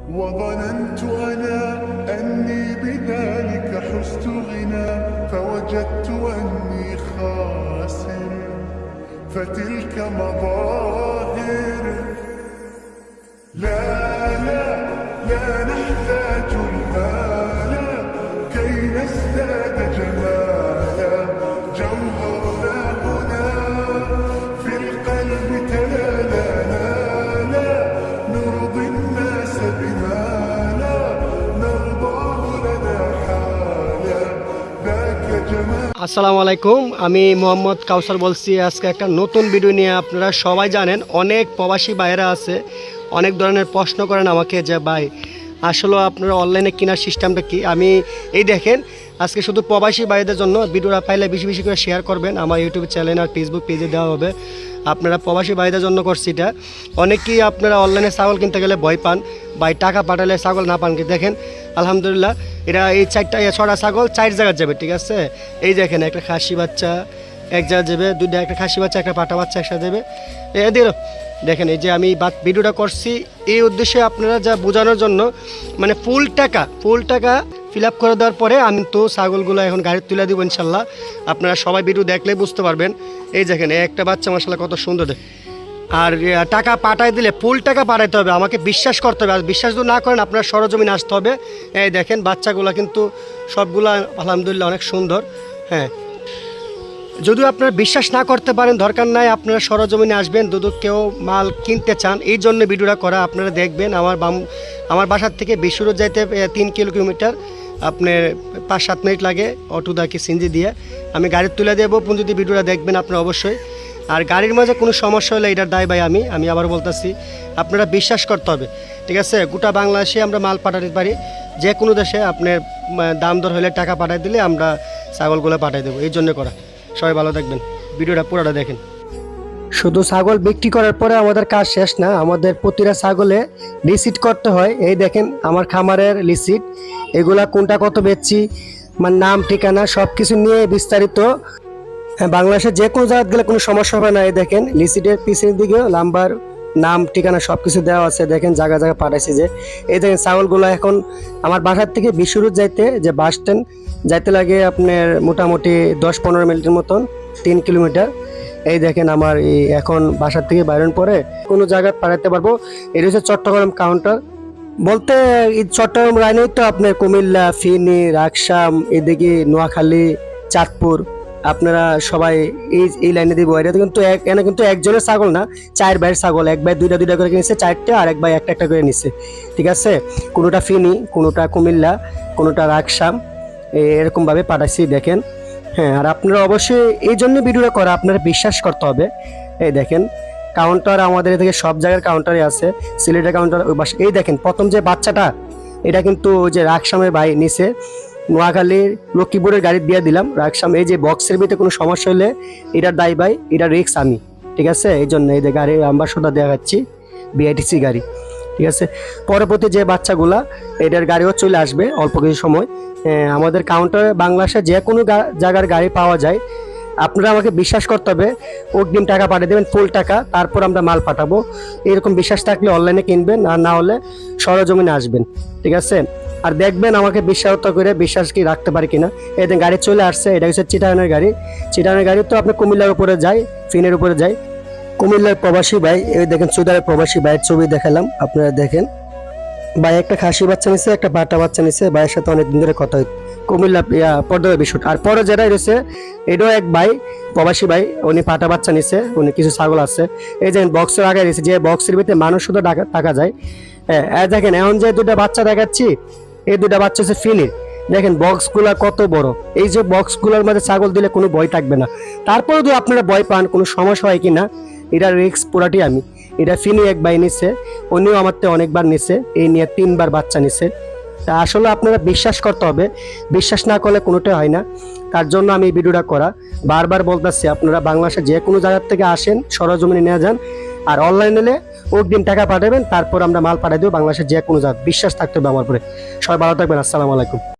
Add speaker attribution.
Speaker 1: وظننت أنا أني بذلك حزت غنى فوجدت أني خاسر فتلك مظاهر لا لا لا نحتاج المال كي نزداد جمالا جوهرنا هنا في القلب تلالا لا نرضي الناس بما لا نرضاه لنا حالا ذاك جمال
Speaker 2: আসসালামু আলাইকুম, আমি মোহাম্মদ কাউসার বলছি। আজকে একটা নতুন ভিডিও নিয়ে, আপনারা সবাই জানেন অনেক প্রবাসী ভাইয়েরা আছে, অনেক ধরনের প্রশ্ন করেন আমাকে যে ভাই আসলে আপনারা অনলাইনে কেনার সিস্টেমটা কি। আমি এই দেখেন আজকে শুধু প্রবাসী ভাইদের জন্য ভিডিওটা পাইলে বেশি বেশি করে শেয়ার করবেন। আমার ইউটিউব চ্যানেল আর ফেসবুক পেজে দেওয়া হবে। আপনারা প্রবাসী ভাইদের জন্য করছি এটা। অনেকেই আপনারা অনলাইনে ছাগল কিনতে গেলে ভয় পান, ভাই টাকা পাঠালে ছাগল না পান কি। দেখেন আলহামদুলিল্লাহ এটা এই ছটা ছাগল 4 জায়গায় যাবে, ঠিক আছে। এই দেখেন একটা খাসি বাচ্চা এক জায়গায় যাবে, দুইটা একটা খাসি বাচ্চা একটা পাটা বাচ্চা একসাথে যাবে। এদের দেখেন এই যে আমি ভিডিওটা করছি এই উদ্দেশ্যে আপনারা যা বোঝানোর জন্য, মানে ফুল টাকা ফিল আপ করে দেওয়ার পরে আমি তো ছাগলগুলো এখন গাড়িতে তুলে দেবো ইনশাল্লাহ। আপনারা সবাই ভিডিও দেখলেই বুঝতে পারবেন। এই দেখেন একটা বাচ্চা মাশাআল্লাহ কত সুন্দর দেখ। আর টাকা পাঠাই দিলে ফুল টাকা পাঠাইতে হবে, আমাকে বিশ্বাস করতে হবে। আর বিশ্বাস যদি না করেন আপনার সরজমিনে আসতে হবে। এই দেখেন বাচ্চাগুলো কিন্তু সবগুলা আলহামদুলিল্লাহ অনেক সুন্দর। হ্যাঁ, যদিও আপনারা বিশ্বাস না করতে পারেন দরকার নাই, আপনারা সরজমিনে আসবেন। যদি কেউ মাল কিনতে চান এই জন্য ভিডিওটা করা। আপনারা দেখবেন আমার বাসার থেকে বিশুরো যাইতে 3 কিলোমিটার, আপনার 5-7 মিনিট লাগে অটো দাকি সিনজি দিয়ে। আমি গাড়ি তুলে দেবো, যদি ভিডিওটা দেখবেন আপনারা অবশ্যই। আর গাড়ির মাঝে কোনো সমস্যা হলে এটার দায় ভাই আমি আবার বলতেছি, আপনারা বিশ্বাস করতে হবে, ঠিক আছে। গোটা বাংলাদেশে আমরা মাল পাঠাতে পারি, যে কোনো দেশে আপনার দাম দর হলে টাকা পাঠিয়ে দিলে আমরা ছাগলগুলো পাঠিয়ে দেবো। এই জন্য করা। সবাই ভালো থাকবেন, ভিডিওটা পুরোটা দেখেন। শুধু ছাগল বিক্রি করার পরে আমাদের কাজ শেষ না, আমাদের প্রতিটা ছাগলে রিসিট করতে হয়। এই দেখেন আমার খামারের রিসিট, এগুলা কোনটা কত বেচছি, মানে নাম ঠিকানা সব কিছু নিয়ে বিস্তারিত। বাংলাদেশে যে কোনো জায়গায় গেলে কোনো সমস্যা হবে না। এই দেখেন রিসিটের পিছনের দিকে নাম্বার, নাম ঠিকানা সব কিছু দেওয়া আছে। দেখেন জায়গা জায়গা পাঠাইছি যে। এই দেখেন ছাগলগুলো এখন আমার বাসার থেকে বিশুরুত যাইতে, যে বাস স্ট্যান্ড যাইতে লাগে আপনার মোটামুটি 10-15 মিনিটের মতন, 3 কিলোমিটার। এই দেখেন আমার এই এখন বাসার থেকে বাইরন পরে কোনো জায়গায় পাঠাতে পারবো। এটা হচ্ছে চট্টগ্রাম কাউন্টার বলতে, এই চট্টগ্রাম রাইনেই তো আপনার কুমিল্লা, ফেনী, রাকসাম, এদিকে নোয়াখালী, চাঁদপুর, আপনারা সবাই এই লাইনে দিব। এটা কিন্তু এনে কিন্তু একজনের ছাগল না, 4 ভাইয়ের ছাগল। এক ভাই দুইটা করে নিচ্ছে 4টে, আর এক ভাই একটা করে নিচ্ছে, ঠিক আছে। কোনোটা ফেনী, কোনোটা কুমিল্লা, কোনোটা রাকসাম, এরকমভাবে পাঠাচ্ছি দেখেন। হ্যাঁ, আর আপনারা অবশ্যই এই জন্য ভিডিওটা করা, আপনারা বিশ্বাস করতে হবে। এই দেখেন কাউন্টার আমাদের থেকে সব জায়গার কাউন্টারে আছে, সিলেটের কাউন্টার ওই পাশে। এই দেখেন প্রথম যে বাচ্চাটা, এটা কিন্তু ওই যে রাকসামের ভাই নিচে, নোয়াখালীর লক্ষ্মীপুরের গাড়ি দিয়ে দিলাম রাকসাম। এই যে বক্সের ভিতরে কোনো সমস্যা হলে এটার দায় ভাই, এটা রিক্স আমি, ঠিক আছে। এই জন্য এই যে গাড়ি নাম্বার সোদা দেখাচ্ছি, বিআইটিসি গাড়ি, ঠিক আছে। পরবর্তী যে বাচ্চাগুলা এটার গাড়িও চলে আসবে অল্প কিছু সময়। আমাদের কাউন্টারে বাংলাদেশে যে কোনো জায়গার গাড়ি পাওয়া যায়। আপনারা আমাকে বিশ্বাস করতে হবে, অগ্রিম টাকা পাঠিয়ে দেবেন ফুল টাকা, তারপর আমরা মাল পাঠাবো। এরকম বিশ্বাস থাকলে অনলাইনে কিনবেন, আর না হলে সরজমিনে আসবেন, ঠিক আছে। আর দেখবেন আমাকে বিশ্বাস করে বিশ্বাস কি রাখতে পারি কিনা। এদিন গাড়ি চলে আসছে, এটা হচ্ছে চিটাগানের গাড়ি তো আপনি কুমিল্লার উপরে যায়, ফিনের উপরে যায়। কুমিল্লার প্রবাসী ভাই, এই দেখেন সুদারের প্রবাসী ভাইয়ের ছবি দেখালাম, আপনারা দেখেন। ভাই একটা খাসি বাচ্চা নিছে, একটা বাটা বাচ্চা নিছে। ভাইয়ের সাথে অনেকদিন ধরে কথা হয়, কুমিল্লা পর্দা বিশুট। আর পরে যেটা রয়েছে এটাও এক ভাই প্রবাসী ভাই, উনি পাটা বাচ্চা নিছে, উনি কিছু ছাগল আছে। এই যে বক্সের আগে রয়েছে, যে বক্সের ভিতরে মানুষ শুধু টাকা যায়। হ্যাঁ দেখেন এখন যে 2টা বাচ্চা দেখাচ্ছি, এই 2টা বাচ্চা হচ্ছে ফিনির। দেখেন বক্সগুলা কত বড়। এই যে বক্সগুলোর মধ্যে ছাগল দিলে কোনো ভয় থাকবে না। তারপরে যদি আপনারা ভয় পান কোনো সমস্যা হয় কিনা, এটা রিক্স পুরাটি আমি। এটা ফিনি এক ভাই নিচ্ছে, উনিও আমার থেকে অনেকবার নিচ্ছে, এই নিয়ে 3বার বাচ্চা নিচ্ছে। তা আসলে আপনারা বিশ্বাস করতে হবে, বিশ্বাস না করলে কোনোটাই হয় না। তার জন্য আমি এই ভিডিওটা করা। বারবার বলতেছি আপনারা বাংলাদেশে যে কোনো জায়গার থেকে আসেন, সরজমিনে নিয়ে যান। আর অনলাইনে নিলে অগ্রিম টাকা পাঠাবেন, তারপর আমরা মাল পাঠিয়ে দেবো বাংলাদেশের যে কোনো জায়গা। বিশ্বাস থাকতে হবে আমার উপরে। সবাই ভালো থাকবেন, আসসালামু আলাইকুম।